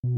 Alrighty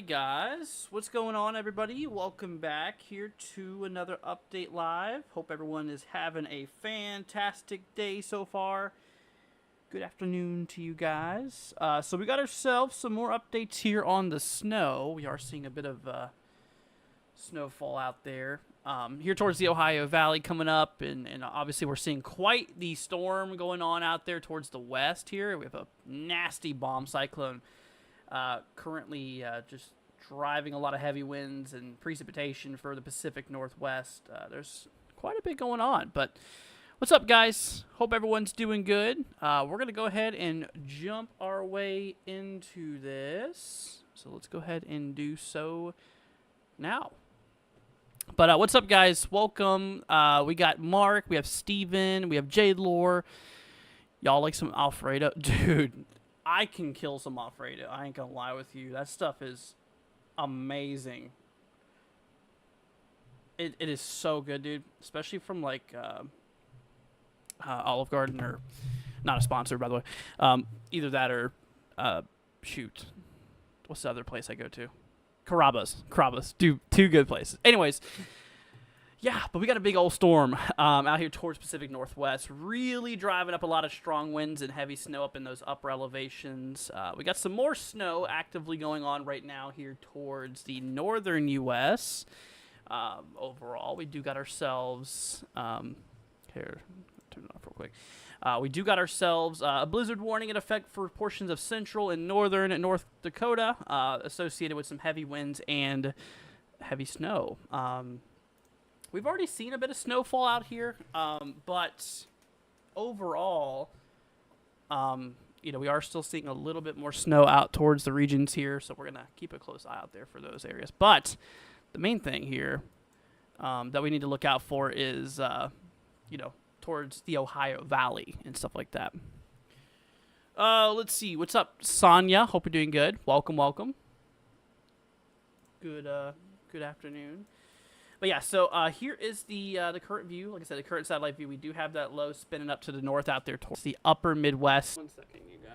guys, what's going on everybody? Welcome back here to another update live. Hope everyone is having a fantastic day so far. Good afternoon to you guys. So we got ourselves some more updates here on the snow. We are seeing a bit of snowfall out there. Here towards the Ohio Valley coming up, and obviously we're seeing quite the storm going on out there towards the west here. We have a nasty bomb cyclone currently just driving a lot of heavy winds and precipitation for the Pacific Northwest. There's quite a bit going on, but what's up guys? Hope everyone's doing good. We're going to go ahead and jump our way into this. So let's go ahead and do so now. But what's up guys? Welcome. We got Mark, we have Steven, we have Jade Lore. Y'all like some Alfredo? Dude, I can kill some Alfredo. I ain't gonna lie with you. That stuff is amazing. It is so good, dude. Especially from like Olive Garden, or not a sponsor, by the way. Either that or shoot, what's the other place I go to? Carrabba's. Two good places. Anyways. Yeah, but we got a big old storm out here towards Pacific Northwest, really driving up a lot of strong winds and heavy snow up in those upper elevations. We got some more snow actively going on right now here towards the northern U.S. Overall, we do got ourselves, here, turn it off real quick. We do got ourselves a blizzard warning in effect for portions of central and northern North Dakota, associated with some heavy winds and heavy snow. We've already seen a bit of snowfall out here, but overall, you know, we are still seeing a little bit more snow out towards the regions here, so we're going to keep a close eye out there for those areas. But the main thing here that we need to look out for is, you know, towards the Ohio Valley and stuff like that. Let's see. What's up, Sonia? Hope you're doing good. Welcome, welcome. Good afternoon. But yeah, so here is the current view. Like I said, the current satellite view. We do have that low spinning up to the north out there towards the upper Midwest. 1 second, you guys.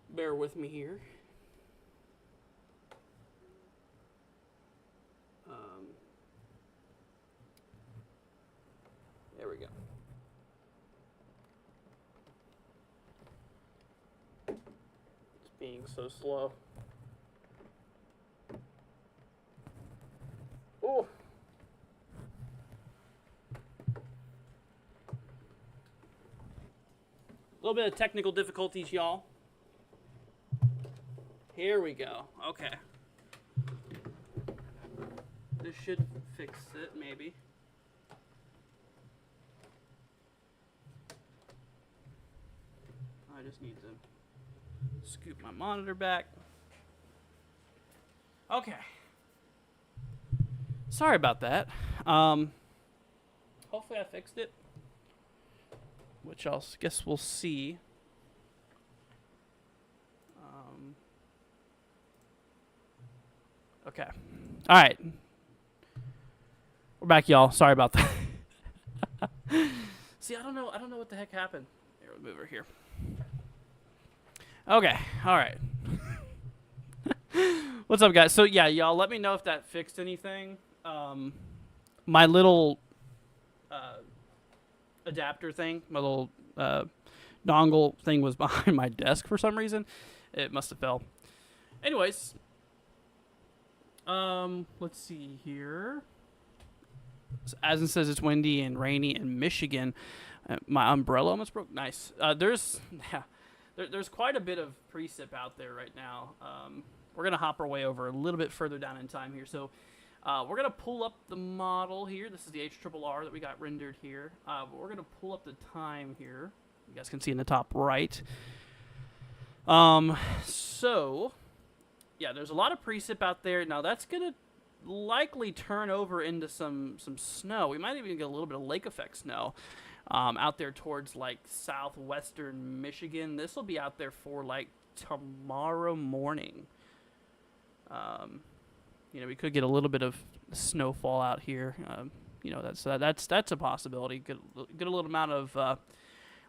Bear with me here. There we go. It's being so slow. Oh. A little bit of technical difficulties, y'all. Here we go. Okay. This should fix it, maybe. I just need to scoop my monitor back. Okay. Sorry about that. Hopefully I fixed it, which I guess we'll see. Okay. All right. We're back, y'all. Sorry about that. See, I don't know what the heck happened. Here, we'll move her here. Okay. All right. What's up, guys? So yeah, y'all, let me know if that fixed anything. My little adapter thing, my little dongle thing was behind my desk for some reason. It must have fell. Anyways, let's see here. So Asden says it's windy and rainy in Michigan. My umbrella almost broke. Nice. There's quite a bit of precip out there right now. We're going to hop our way over a little bit further down in time here. So we're going to pull up the model here. This is the HRRR that we got rendered here. We're going to pull up the time here. You guys can see in the top right. So, yeah, there's a lot of precip out there. Now, that's going to likely turn over into some snow. We might even get a little bit of lake effect snow out there towards, like, southwestern Michigan. This will be out there for, like, tomorrow morning. You know, we could get a little bit of snowfall out here. You know, that's a possibility. Get a little amount of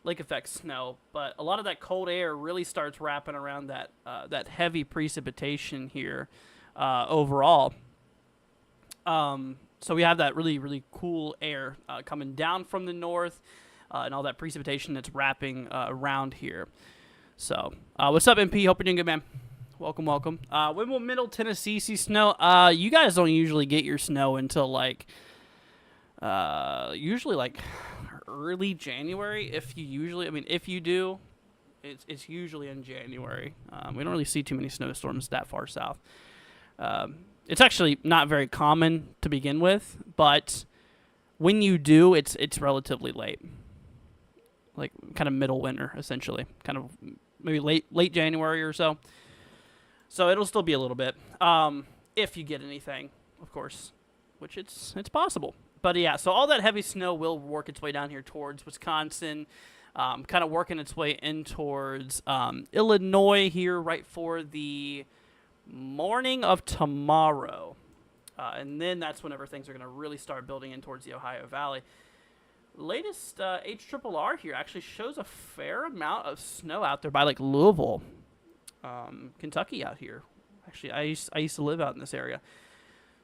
lake effect snow, but a lot of that cold air really starts wrapping around that heavy precipitation here overall. So we have that really cool air coming down from the north, and all that precipitation that's wrapping around here. So, what's up, MP? Hope you're doing good, man. Welcome. When will Middle Tennessee see snow? You guys don't usually get your snow until usually like early January. If you do, it's usually in January. We don't really see too many snowstorms that far south. It's actually not very common to begin with, but when you do, it's relatively late, like kind of middle winter, essentially, kind of maybe late January or so. So it'll still be a little bit, if you get anything, of course, which it's possible. But yeah, so all that heavy snow will work its way down here towards Wisconsin, kind of working its way in towards Illinois here right for the morning of tomorrow. And then that's whenever things are going to really start building in towards the Ohio Valley. Latest HRRR here actually shows a fair amount of snow out there by like Louisville, Kentucky out here. Actually, I used to live out in this area.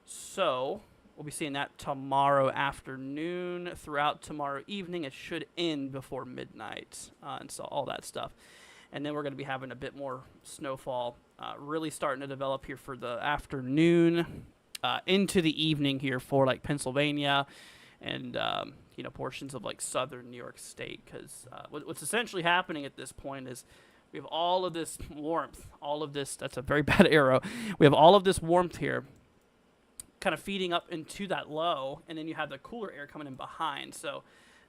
So we'll be seeing that tomorrow afternoon, throughout tomorrow evening. It should end before midnight, and so all that stuff. And then we're going to be having a bit more snowfall really starting to develop here for the afternoon into the evening here for like Pennsylvania and you know, portions of like southern New York State. Because what's essentially happening at this point is we have all of this warmth, all of this, that's a very bad arrow. We have all of this warmth here kind of feeding up into that low, and then you have the cooler air coming in behind. So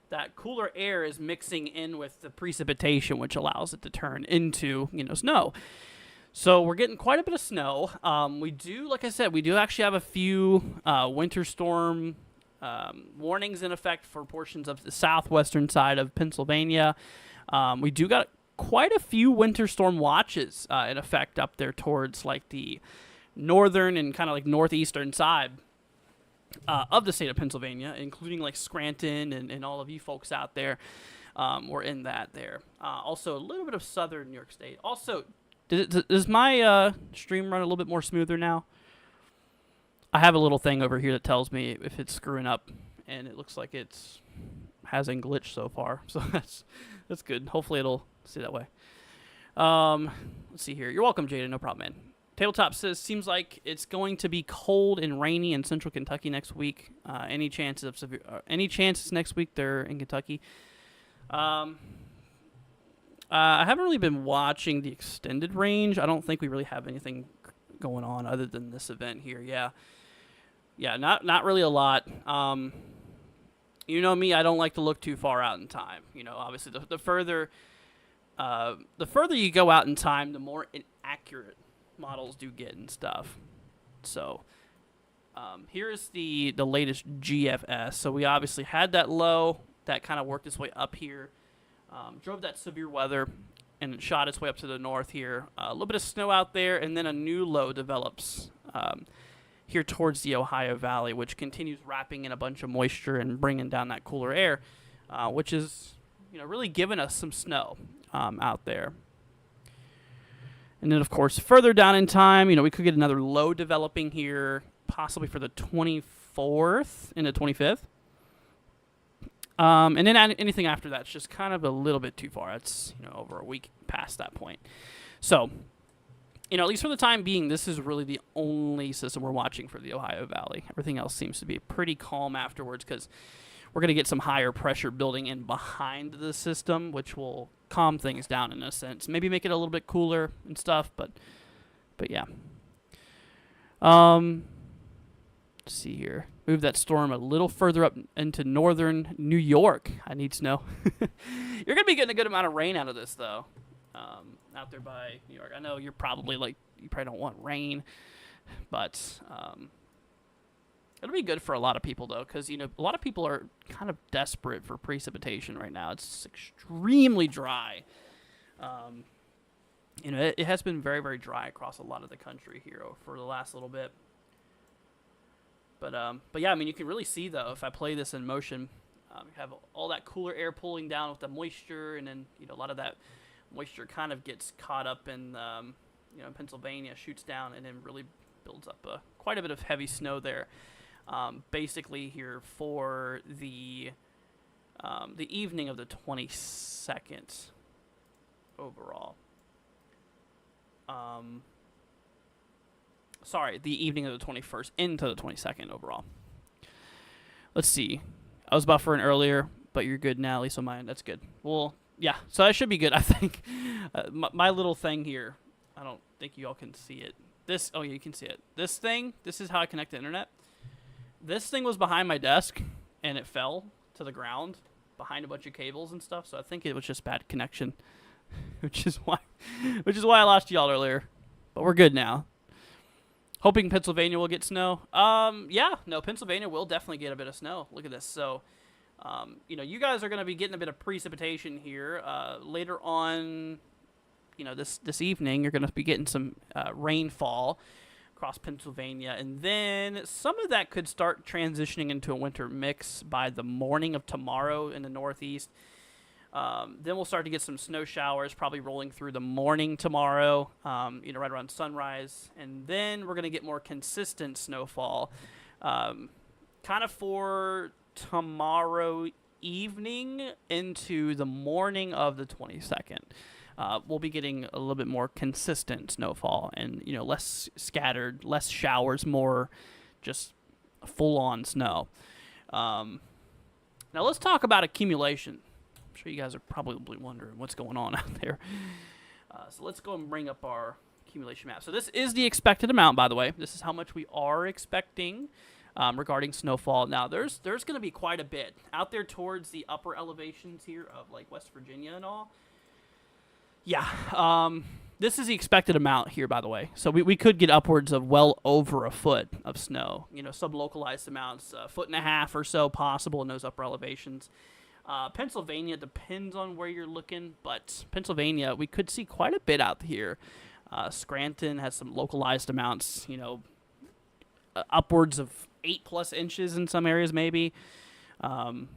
that cooler air is mixing in with the precipitation, which allows it to turn into, you know, snow. So we're getting quite a bit of snow. We do, like I said, we do actually have a few winter storm warnings in effect for portions of the southwestern side of Pennsylvania. We do got quite a few winter storm watches in effect up there towards like the northern and kind of like northeastern side of the state of Pennsylvania, including like Scranton and all of you folks out there. We're in that there. Also a little bit of southern New York State. Also, does my stream run a little bit more smoother now? I have a little thing over here that tells me if it's screwing up, and it looks like it's hasn't glitched so far. So that's good. Hopefully it'll stay that way. Let's see here. You're welcome, Jada. No problem, man. Tabletop says, seems like it's going to be cold and rainy in central Kentucky next week. Any chances of any chances next week they're in Kentucky? I haven't really been watching the extended range. I don't think we really have anything going on other than this event here. Yeah, not really a lot. You know me, I don't like to look too far out in time. You know, obviously the further you go out in time, the more inaccurate models do get and stuff. So here's the latest GFS. So we obviously had that low that kind of worked its way up here, drove that severe weather, and it shot its way up to the north here. A little bit of snow out there, and then a new low develops here towards the Ohio Valley, which continues wrapping in a bunch of moisture and bringing down that cooler air, which is really giving us some snow out there. And then, of course, further down in time, we could get another low developing here, possibly for the 24th into 25th. And then anything after that's just kind of a little bit too far. It's over a week past that point. So, at least for the time being, this is really the only system we're watching for the Ohio Valley. Everything else seems to be pretty calm afterwards because we're going to get some higher pressure building in behind the system, which will calm things down in a sense. Maybe make it a little bit cooler and stuff, but yeah. Let's see here. Move that storm a little further up into northern New York. I need snow. You're going to be getting a good amount of rain out of this, though, out there by New York. I know you're probably you probably don't want rain, but it'll be good for a lot of people, though, because, a lot of people are kind of desperate for precipitation right now. It's extremely dry. It has been very, very dry across a lot of the country here for the last little bit. But yeah, you can really see, though, if I play this in motion, you have all that cooler air pulling down with the moisture, and then, a lot of that moisture kind of gets caught up in, in Pennsylvania, shoots down, and then really builds up quite a bit of heavy snow there. Basically here for the evening of the 22nd overall. Sorry, the evening of the 21st into the 22nd overall. Let's see. I was buffering earlier, but you're good now, at least on mine. That's good. Well, yeah, so that should be good, I think. My little thing here, I don't think you all can see it. Oh, yeah, you can see it. This is how I connect the internet. This thing was behind my desk, and it fell to the ground behind a bunch of cables and stuff, so I think it was just bad connection, which is why I lost y'all earlier. But we're good now. Hoping Pennsylvania will get snow. Yeah, no, Pennsylvania will definitely get a bit of snow. Look at this. So, you guys are going to be getting a bit of precipitation here. Later on, this evening, you're going to be getting some rainfall across Pennsylvania, and then some of that could start transitioning into a winter mix by the morning of tomorrow in the Northeast. Then we'll start to get some snow showers probably rolling through the morning tomorrow, right around sunrise, and then we're going to get more consistent snowfall kind of for tomorrow evening into the morning of the 22nd. We'll be getting a little bit more consistent snowfall and, less scattered, less showers, more just full-on snow. Now let's talk about accumulation. I'm sure you guys are probably wondering what's going on out there. So let's go and bring up our accumulation map. So this is the expected amount, by the way. This is how much we are expecting regarding snowfall. Now, there's going to be quite a bit out there towards the upper elevations here of, West Virginia and all. Yeah, this is the expected amount here, by the way. So we could get upwards of well over a foot of snow. Some localized amounts, 1.5 feet or so possible in those upper elevations. Pennsylvania depends on where you're looking, but Pennsylvania, we could see quite a bit out here. Scranton has some localized amounts, upwards of 8+ inches in some areas, maybe. Maybe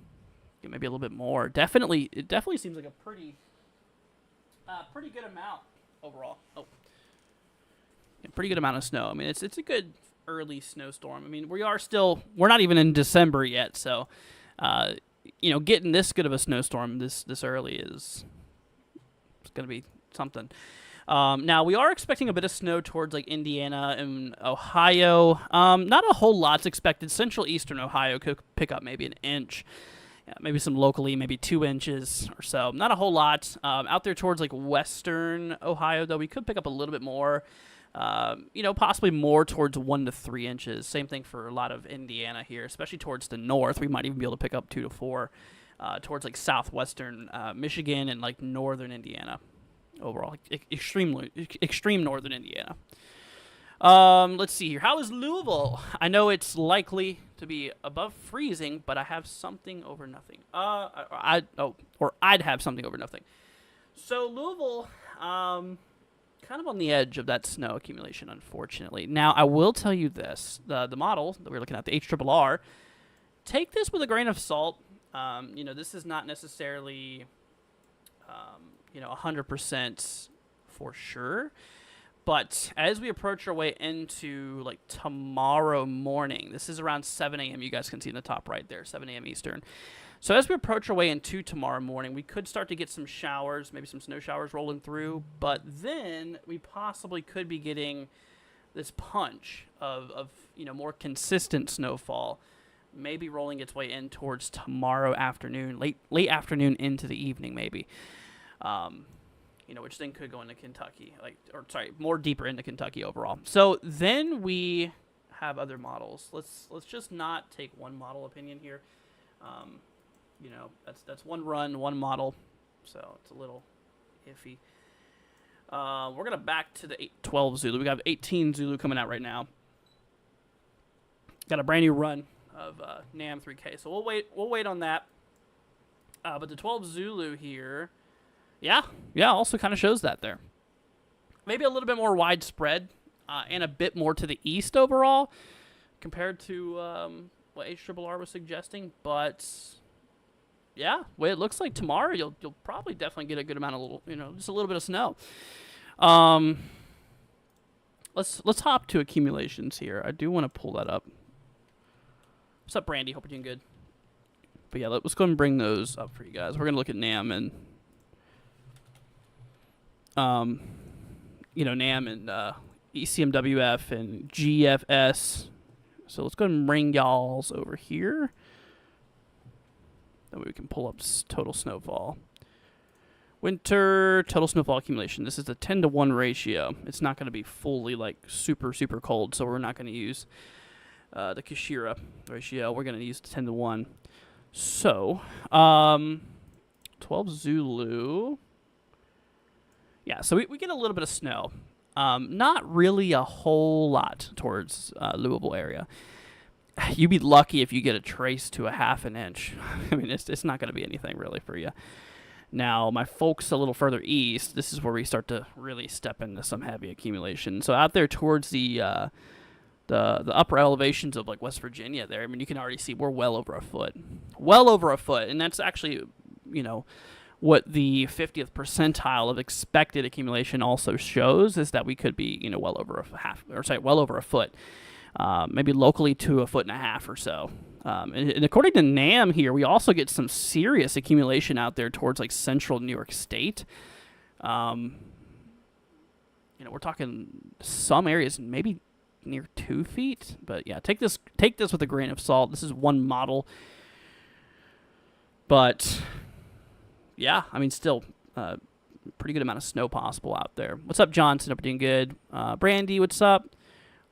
a little bit more. It definitely seems like a pretty good amount overall. Pretty good amount of snow. It's a good early snowstorm. We're not even in December yet, so getting this good of a snowstorm this early it's going to be something. Now, we are expecting a bit of snow towards Indiana and Ohio. Not a whole lot's expected. Central eastern Ohio could pick up maybe an inch. Yeah, maybe some locally, maybe 2 inches or so. Not a whole lot. Out there towards western Ohio, though, we could pick up a little bit more. Possibly more towards 1 to 3 inches. Same thing for a lot of Indiana here, especially towards the north. We might even be able to pick up 2 to 4 towards southwestern Michigan and northern Indiana overall. Extreme northern Indiana. Let's see here. How is Louisville? I know it's likely to be above freezing, but I have something over nothing. I'd have something over nothing. So Louisville, kind of on the edge of that snow accumulation, unfortunately. Now, I will tell you this: the model that we're looking at, the HRRR, take this with a grain of salt. This is not necessarily, 100% for sure. But as we approach our way into like tomorrow morning, this is around 7 a.m. You guys can see in the top right there, 7 a.m. Eastern. So as we approach our way into tomorrow morning, we could start to get some showers, maybe some snow showers rolling through. But then we possibly could be getting this punch of more consistent snowfall, maybe rolling its way in towards tomorrow afternoon, late afternoon into the evening, maybe. Which then could go into Kentucky, more deeper into Kentucky overall. So then we have other models. Let's just not take one model opinion here. That's one run, one model, so it's a little iffy. We're gonna back to the 812 Zulu. We got 18 Zulu coming out right now. Got a brand new run of NAM 3K, so we'll wait on that. But the 12 Zulu here. Yeah, also kind of shows that there. Maybe a little bit more widespread and a bit more to the east overall compared to what HRRR was suggesting. But, yeah, way it looks like tomorrow, you'll probably definitely get a good amount of just a little bit of snow. Let's hop to accumulations here. I do want to pull that up. What's up, Brandy? Hope you're doing good. But, yeah, let's go ahead and bring those up for you guys. We're going to look at NAM and... NAM and ECMWF and GFS. So let's go ahead and bring y'all's over here. That way we can pull up total snowfall. Winter total snowfall accumulation. This is a 10-to-1 ratio. It's not going to be fully super, super cold, so we're not going to use the Cashapp ratio. We're going to use 10-to-1. So, 12 Zulu... Yeah, so we get a little bit of snow. Not really a whole lot towards Louisville area. You'd be lucky if you get a trace to a half an inch. I mean, it's not going to be anything really for you. Now, my folks a little further east, this is where we start to really step into some heavy accumulation. So out there towards the upper elevations of West Virginia there, I mean, you can already see we're well over a foot. Well over a foot, and that's actually, what the 50th percentile of expected accumulation also shows is that we could be, well over a foot, maybe locally to a foot and a half or so. And according to NAM here, we also get some serious accumulation out there towards central New York State. We're talking some areas maybe near 2 feet, but yeah, take this with a grain of salt. This is one model, but. Yeah, I mean, still pretty good amount of snow possible out there. What's up, Johnson? Hope you're doing good. Brandy, what's up?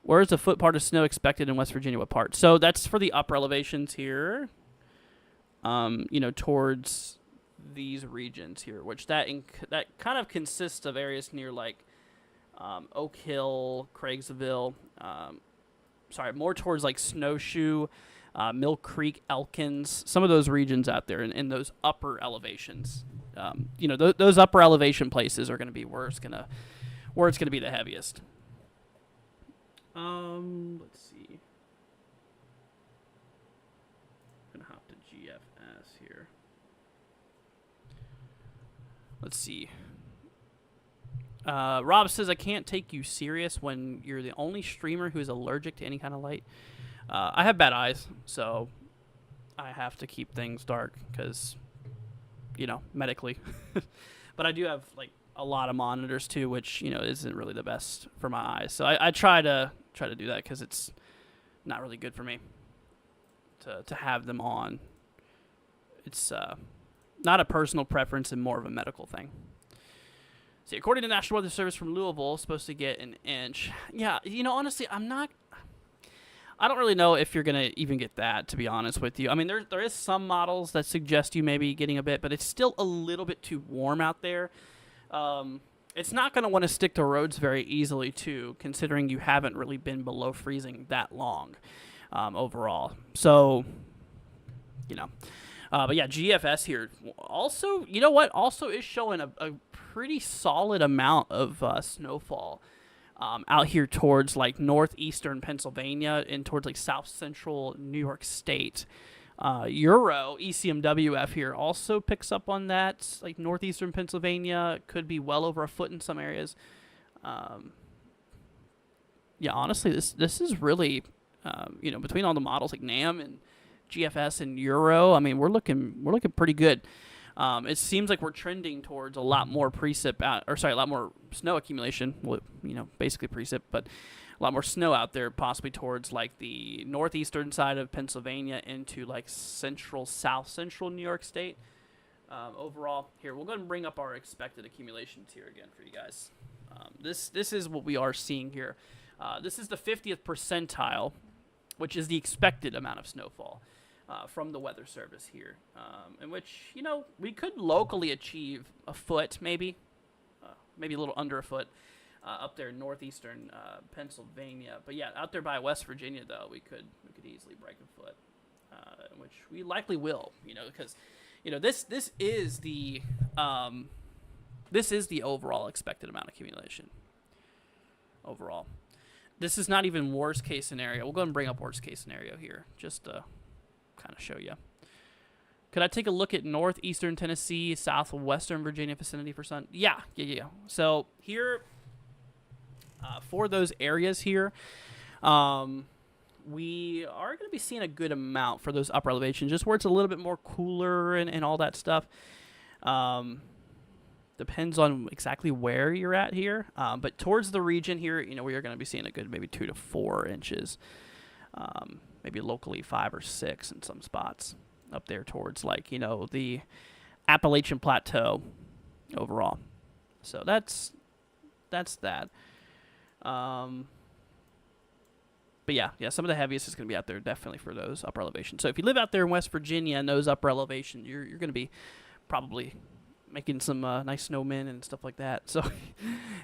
Where's the foot part of snow expected in West Virginia? What part? So that's for the upper elevations here, towards these regions here, which that kind of consists of areas near Oak Hill, Craigsville, more towards Snowshoe, Mill Creek, Elkins, some of those regions out there in those upper elevations. Those upper elevation places are going to be where it's going to be the heaviest. Let's see. I'm going to hop to GFS here. Let's see. Rob says, I can't take you serious when you're the only streamer who is allergic to any kind of light. I have bad eyes, so I have to keep things dark because, medically. But I do have a lot of monitors too, which isn't really the best for my eyes. So I try to do that because it's not really good for me to have them on. It's not a personal preference and more of a medical thing. See, according to National Weather Service from Louisville, supposed to get an inch. Yeah, honestly, I don't really know if you're going to even get that, to be honest with you. I mean, there is some models that suggest you maybe getting a bit, but it's still a little bit too warm out there. It's not going to want to stick to roads very easily, too, considering you haven't really been below freezing that long overall. So, you know. But yeah, GFS here also, you know what, also is showing a pretty solid amount of snowfall out here towards like northeastern Pennsylvania and towards like south central New York State. Euro ECMWF here also picks up on that, like northeastern Pennsylvania could be well over a foot in some areas. Yeah, honestly, this is really, you know, between all the models like NAM and GFS and Euro, I mean, we're looking pretty good. It seems like we're trending towards a lot more a lot more snow accumulation. Well, you know, basically precip, but a lot more snow out there, possibly towards like the northeastern side of Pennsylvania into like south central New York State. Overall, here we'll go ahead and bring up our expected accumulations here again for you guys. This is what we are seeing here. This is the 50th percentile, which is the expected amount of snowfall from the Weather Service here, in which, you know, we could locally achieve a foot, maybe a little under a foot, up there in northeastern Pennsylvania. But yeah, out there by West Virginia, though, we could easily break a foot, which we likely will, you know, because, you know, this is the overall expected amount of accumulation. Overall. This is not even worst case scenario. We'll go ahead and bring up worst case scenario here, just to kind of show you. Could I take a look at northeastern Tennessee, southwestern Virginia vicinity for sun? Yeah. So here, for those areas here, we are going to be seeing a good amount for those upper elevations, just where it's a little bit more cooler and all that stuff. Depends on exactly where you're at here. But towards the region here, you know, we are going to be seeing a good maybe 2 to 4 inches. Maybe locally 5 or 6 in some spots up there towards, like, you know, the Appalachian Plateau overall. So that's that. But yeah, some of the heaviest is going to be out there definitely for those upper elevations. So if you live out there in West Virginia and those upper elevations, you're going to be probably making some nice snowmen and stuff like that. So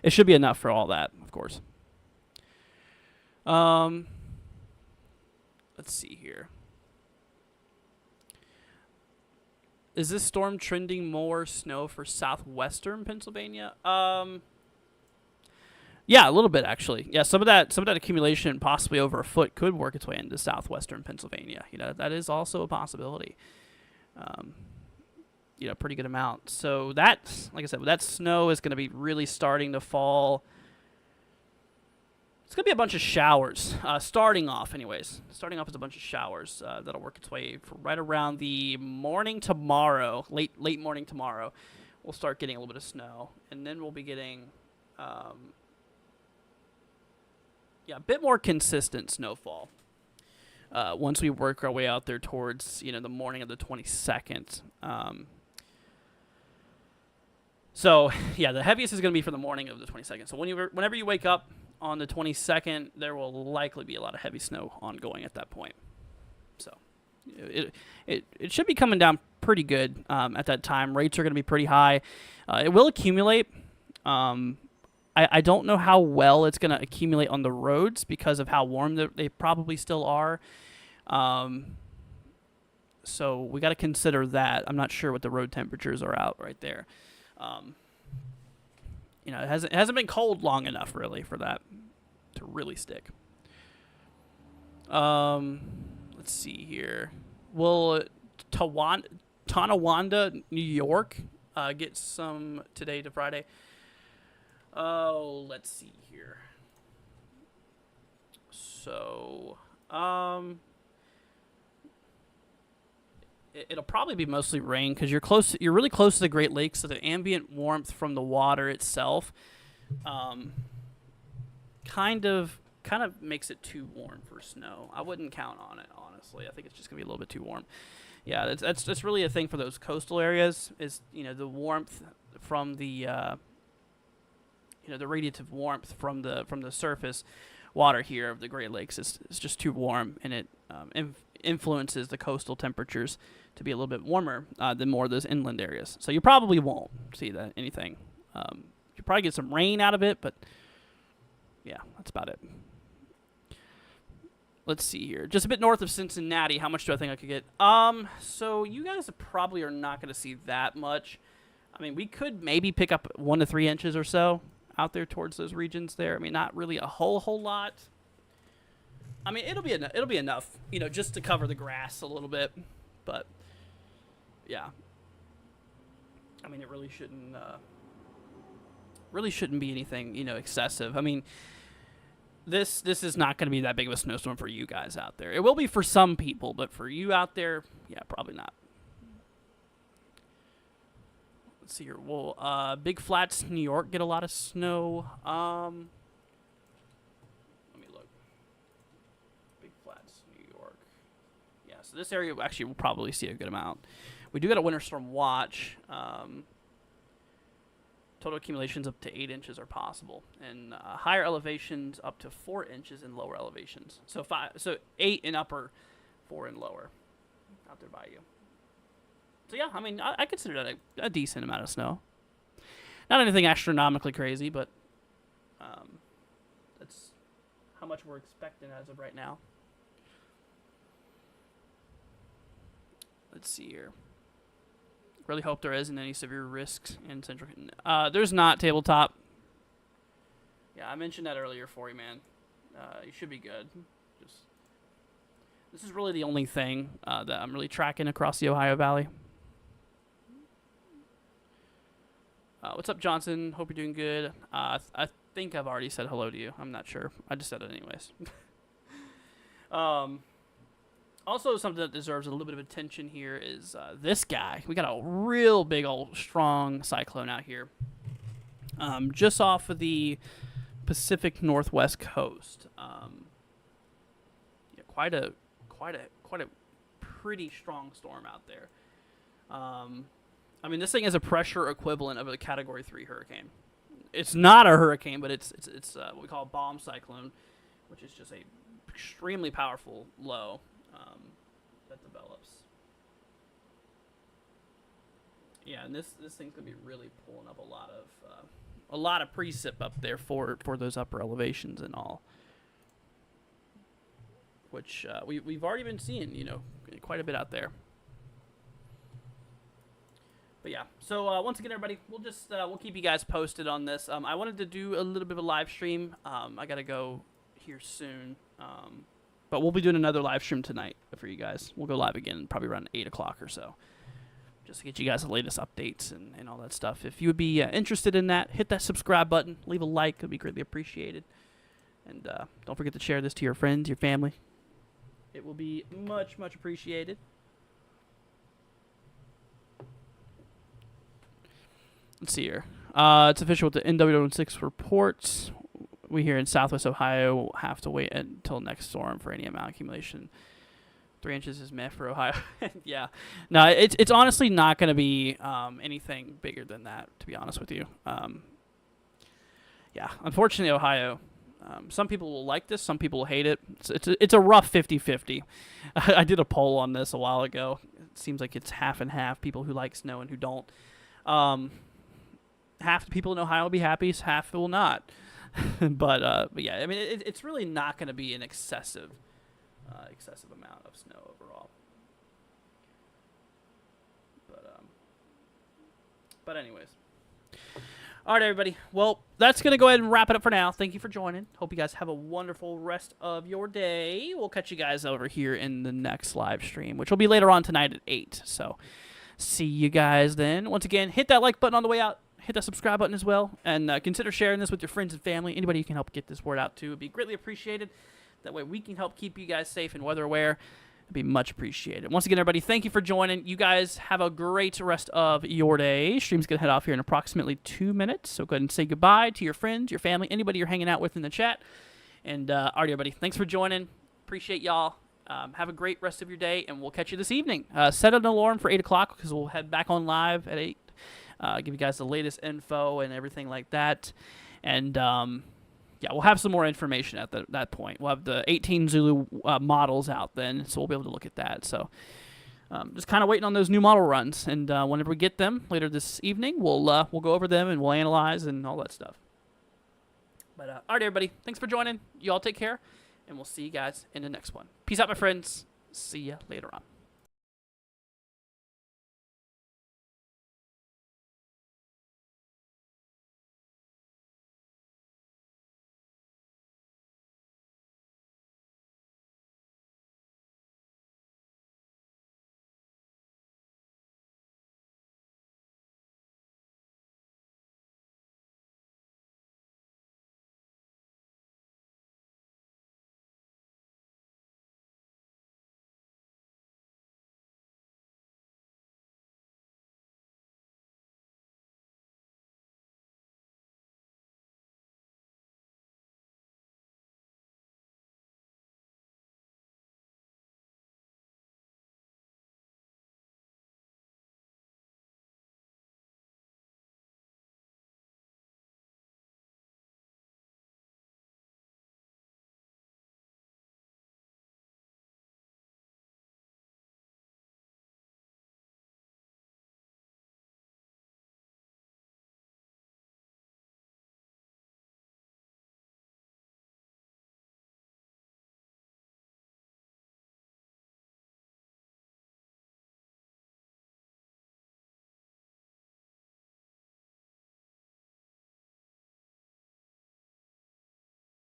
it should be enough for all that, of course. Let's see here. Is this storm trending more snow for southwestern Pennsylvania? Yeah, a little bit actually. Yeah, some of that accumulation, possibly over a foot, could work its way into southwestern Pennsylvania. You know, that is also a possibility. You know, pretty good amount. So that, like I said, that snow is going to be really starting to fall. It's going to be a bunch of showers, starting off anyways. Starting off as a bunch of showers that'll work its way for right around the morning tomorrow, late morning tomorrow. We'll start getting a little bit of snow, and then we'll be getting, a bit more consistent snowfall once we work our way out there towards, you know, the morning of the 22nd. So, yeah, the heaviest is going to be for the morning of the 22nd. So whenever you wake up on the 22nd, there will likely be a lot of heavy snow ongoing at that point. So it should be coming down pretty good at that time. Rates are going to be pretty high. It will accumulate. I don't know how well it's going to accumulate on the roads because of how warm they probably still are. So we got to consider that. I'm not sure what the road temperatures are out right there. You know, it hasn't been cold long enough really for that to really stick. Let's see here. Will Tonawanda, New York, get some today to Friday? Oh, let's see here. So, it'll probably be mostly rain because you're really close to the Great Lakes, so the ambient warmth from the water itself kind of makes it too warm for snow. I wouldn't count on it, honestly. I think it's just gonna be a little bit too warm. Yeah, that's really a thing for those coastal areas, is, you know, the warmth from the you know, the radiative warmth from the surface water here of the Great Lakes is just too warm, and it influences the coastal temperatures to be a little bit warmer than more of those inland areas. So you probably won't see anything You probably get some rain out of it, but yeah, that's about it. Let's see here. Just a bit north of Cincinnati. How much do I think I could get? So you guys probably are not going to see that much. I mean, we could maybe pick up 1 to 3 inches or so out there towards those regions there. I mean, not really a whole lot. I mean, it'll be enough, you know, just to cover the grass a little bit. But yeah, I mean, it really shouldn't be anything, you know, excessive. I mean, this is not going to be that big of a snowstorm for you guys out there. It will be for some people, but for you out there, yeah, probably not. Let's see here. Will Big Flats, New York, get a lot of snow? Let me look. Big Flats, New York. Yeah, so this area actually will probably see a good amount. We do got a winter storm watch. Total accumulations up to 8 inches are possible, and higher elevations up to 4 inches in lower elevations. So 8 in upper, 4 in lower, out there by you. So yeah, I mean, I consider that a decent amount of snow. Not anything astronomically crazy, but that's how much we're expecting as of right now. Let's see here. Really hope there isn't any severe risks in Central. There's not, tabletop. Yeah, I mentioned that earlier for you, man. You should be good. This is really the only thing that I'm really tracking across the Ohio Valley. What's up, Johnson? Hope you're doing good. I think I've already said hello to you. I'm not sure. I just said it anyways. Also, something that deserves a little bit of attention here is this guy. We got a real big old strong cyclone out here, just off of the Pacific Northwest coast. Yeah, quite a pretty strong storm out there. I mean, this thing is a pressure equivalent of a Category 3 hurricane. It's not a hurricane, but it's what we call a bomb cyclone, which is just a extremely powerful low. That develops. Yeah, and this thing's gonna be really pulling up a lot of precip up there for those upper elevations and all, which we've already been seeing, you know, quite a bit out there. But yeah, so once again, everybody, we'll keep you guys posted on this. I wanted to do a little bit of a live stream. I gotta go here soon. But we'll be doing another live stream tonight for you guys. We'll go live again probably around 8 o'clock or so, just to get you guys the latest updates and all that stuff. If you would be interested in that, hit that subscribe button, leave a like. It would be greatly appreciated. And don't forget to share this to your friends, your family. It will be much, much appreciated. Let's see here. It's official with the NW16 reports. We here in Southwest Ohio have to wait until next storm for any amount of accumulation. 3 inches is meh for Ohio. Yeah. No, it's honestly not going to be anything bigger than that, to be honest with you. Yeah, unfortunately, Ohio, some people will like this, some people will hate it. It's a rough 50-50. I did a poll on this a while ago. It seems like it's half and half, people who like snow and who don't. Half the people in Ohio will be happy, half will not. But yeah, I mean, it's really not going to be an excessive amount of snow overall. But anyways, all right, everybody. Well, that's going to go ahead and wrap it up for now. Thank you for joining. Hope you guys have a wonderful rest of your day. We'll catch you guys over here in the next live stream, which will be later on tonight at 8. So see you guys then. Once again, hit that like button on the way out. Hit that subscribe button as well, and consider sharing this with your friends and family. Anybody you can help get this word out to would be greatly appreciated. That way we can help keep you guys safe and weather aware. It'd be much appreciated. Once again, everybody, thank you for joining. You guys have a great rest of your day. Stream's going to head off here in approximately 2 minutes, so go ahead and say goodbye to your friends, your family, anybody you're hanging out with in the chat. And all right, everybody, thanks for joining. Appreciate y'all. Have a great rest of your day, and we'll catch you this evening. Set an alarm for 8 o'clock because we'll head back on live at 8. Give you guys the latest info and everything like that. And, yeah, we'll have some more information at that point. We'll have the 18 Zulu models out then, so we'll be able to look at that. So, Just kind of waiting on those new model runs, and whenever we get them later this evening, we'll go over them and we'll analyze and all that stuff. But all right, everybody, thanks for joining. You all take care, and we'll see you guys in the next one. Peace out, my friends. See ya later on.